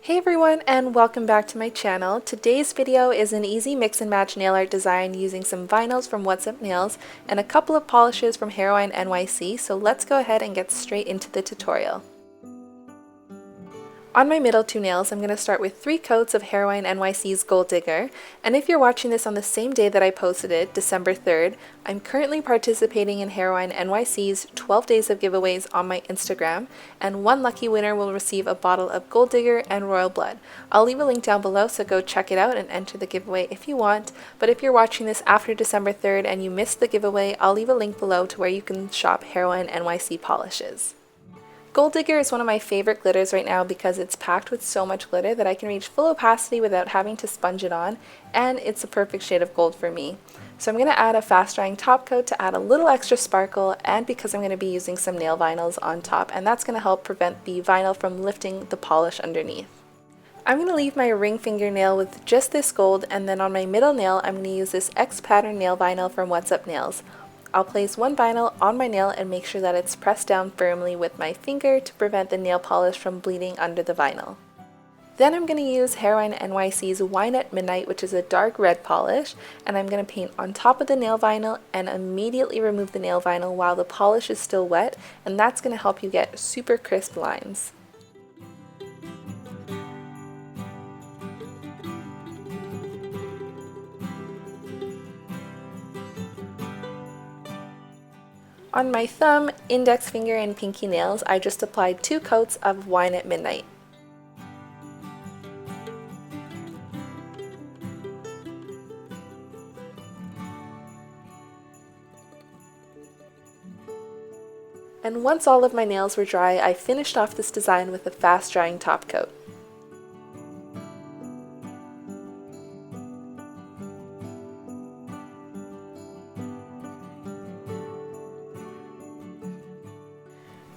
Hey everyone, and welcome back to my channel. Today's video is an easy mix and match nail art design using some vinyls from What's Up Nails and a couple of polishes from Haugen NYC, so let's go ahead and get straight into the tutorial. On my middle two nails, I'm going to start with 3 coats of Haugen NYC's Gold Digger, and if you're watching this on the same day that I posted it, December 3rd, I'm currently participating in Haugen NYC's 12 days of giveaways on my Instagram, and one lucky winner will receive a bottle of Gold Digger and Royal Blood. I'll leave a link down below, so go check it out and enter the giveaway if you want, but if you're watching this after December 3rd and you missed the giveaway, I'll leave a link below to where you can shop Haugen NYC polishes. Gold Digger is one of my favorite glitters right now because it's packed with so much glitter that I can reach full opacity without having to sponge it on, and it's the perfect shade of gold for me. So I'm going to add a fast drying top coat to add a little extra sparkle, and because I'm going to be using some nail vinyls on top, and that's going to help prevent the vinyl from lifting the polish underneath. I'm going to leave my ring fingernail with just this gold, and then on my middle nail I'm going to use this X pattern nail vinyl from What's Up Nails. I'll place one vinyl on my nail and make sure that it's pressed down firmly with my finger to prevent the nail polish from bleeding under the vinyl. Then I'm going to use Haugen NYC's Wine at Midnight, which is a dark red polish, and I'm going to paint on top of the nail vinyl and immediately remove the nail vinyl while the polish is still wet, and that's going to help you get super crisp lines. On my thumb, index finger, and pinky nails, I just applied 2 coats of Wine at Midnight. And once all of my nails were dry, I finished off this design with a fast drying top coat.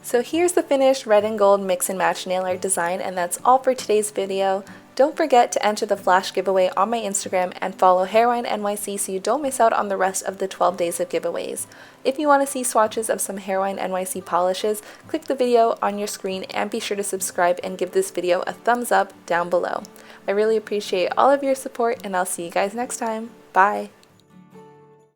So here's the finished red and gold mix and match nail art design, and that's all for today's video. Don't forget to enter the flash giveaway on my Instagram and follow Haugen NYC so you don't miss out on the rest of the 12 days of giveaways. If you want to see swatches of some Haugen NYC polishes, click the video on your screen and be sure to subscribe and give this video a thumbs up down below. I really appreciate all of your support, and I'll see you guys next time. Bye!